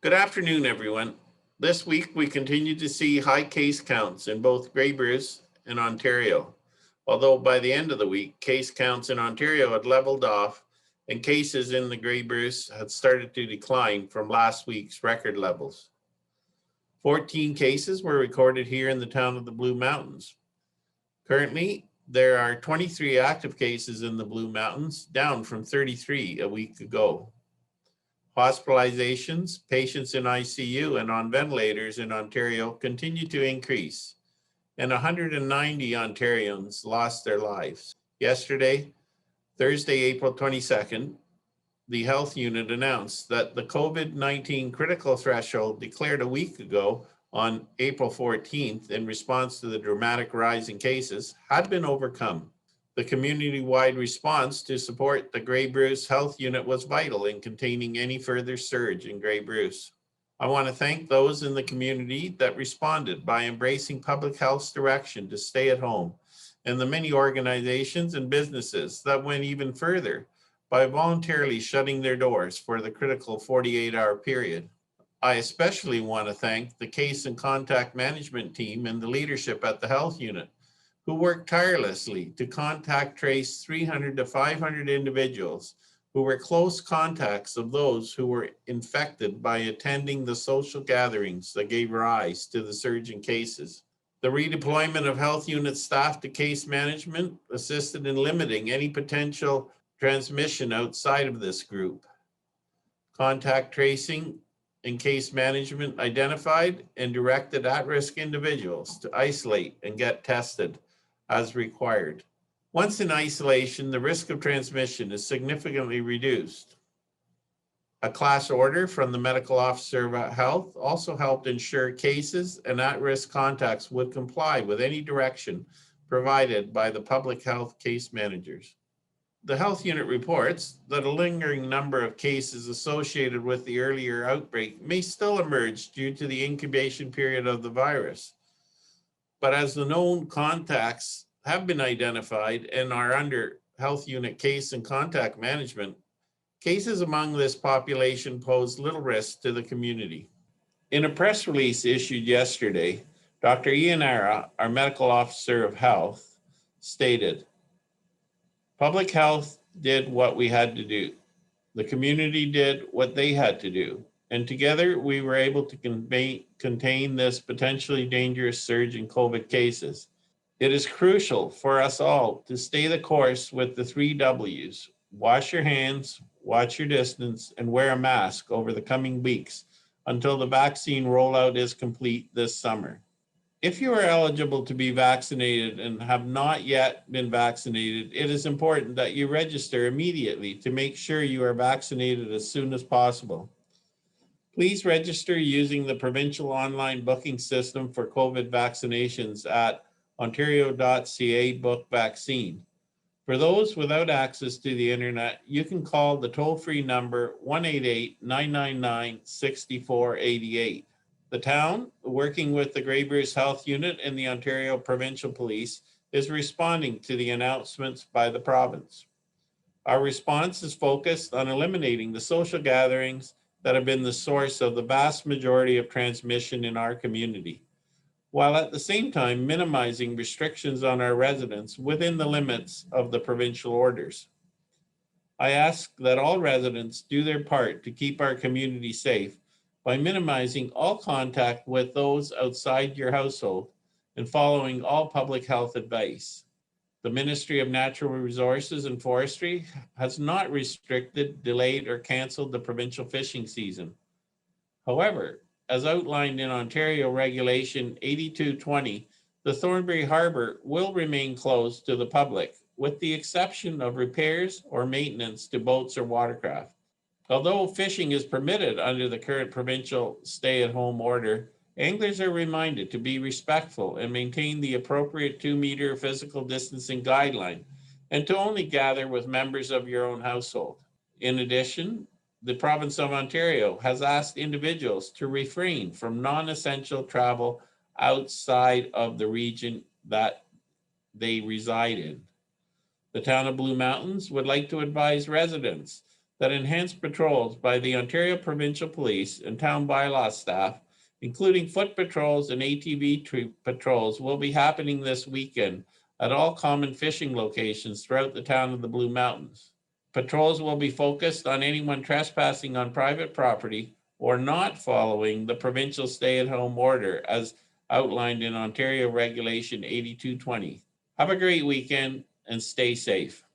Good afternoon, everyone. This week, we continue to see high case counts in both Grey Bruce and Ontario. Although by the end of the week, case counts in Ontario had leveled off and cases in the Grey Bruce had started to decline from last week's record levels. 14 cases were recorded here in the town of the Blue Mountains. Currently, there are 23 active cases in the Blue Mountains, down from 33 a week ago. Hospitalizations, patients in ICU and on ventilators in Ontario continue to increase, and 190 Ontarians lost their lives. Yesterday, Thursday, April 22nd, the health unit announced that the COVID-19 critical threshold declared a week ago on April 14th in response to the dramatic rise in cases had been overcome. The community-wide response to support the Grey Bruce Health Unit was vital in containing any further surge in Grey Bruce. I want to thank those in the community that responded by embracing public health's direction to stay at home, and the many organizations and businesses that went even further by voluntarily shutting their doors for the critical 48-hour period. I especially want to thank the case and contact management team and the leadership at the health unit, who worked tirelessly to contact trace 300 to 500 individuals who were close contacts of those who were infected by attending the social gatherings that gave rise to the surge in cases. The redeployment of health unit staff to case management assisted in limiting any potential transmission outside of this group. Contact tracing and case management identified and directed at-risk individuals to isolate and get tested as required. Once in isolation, the risk of transmission is significantly reduced. A class order from the medical officer of health also helped ensure cases and at-risk contacts would comply with any direction provided by the public health case managers. The health unit reports that a lingering number of cases associated with the earlier outbreak may still emerge due to the incubation period of the virus. But as the known contacts have been identified and are under health unit case and contact management, cases among this population pose little risk to the community. In a press release issued yesterday, Dr. Ian Ara, our medical officer of health, stated, "Public health did what we had to do. The community did what they had to do. And together we were able to contain this potentially dangerous surge in COVID cases. It is crucial for us all to stay the course with the 3 W's. Wash your hands, watch your distance, and wear a mask over the coming weeks until the vaccine rollout is complete this summer. If you are eligible to be vaccinated and have not yet been vaccinated, it is important that you register immediately to make sure you are vaccinated as soon as possible. Please register using the provincial online booking system for COVID vaccinations at ontario.ca/book-vaccine. For those without access to the internet, you can call the toll-free number 188-999-6488. The town, working with the Grey Bruce Health Unit and the Ontario Provincial Police, is responding to the announcements by the province. Our response is focused on eliminating the social gatherings that have been the source of the vast majority of transmission in our community, while at the same time minimizing restrictions on our residents within the limits of the provincial orders. I ask that all residents do their part to keep our community safe by minimizing all contact with those outside your household and following all public health advice. The Ministry of Natural Resources and Forestry has not restricted, delayed, or canceled the provincial fishing season. However, as outlined in Ontario Regulation 8220, the Thornbury Harbour will remain closed to the public, with the exception of repairs or maintenance to boats or watercraft. Although fishing is permitted under the current provincial stay-at-home order, anglers are reminded to be respectful and maintain the appropriate 2-meter physical distancing guideline, and to only gather with members of your own household. In addition, the province of Ontario has asked individuals to refrain from non-essential travel outside of the region that they reside in. The town of Blue Mountains would like to advise residents that enhanced patrols by the Ontario Provincial Police and town bylaw staff, including foot patrols and ATV patrols, will be happening this weekend at all common fishing locations throughout the town of the Blue Mountains. Patrols will be focused on anyone trespassing on private property or not following the provincial stay-at-home order as outlined in Ontario Regulation 8220. Have a great weekend and stay safe.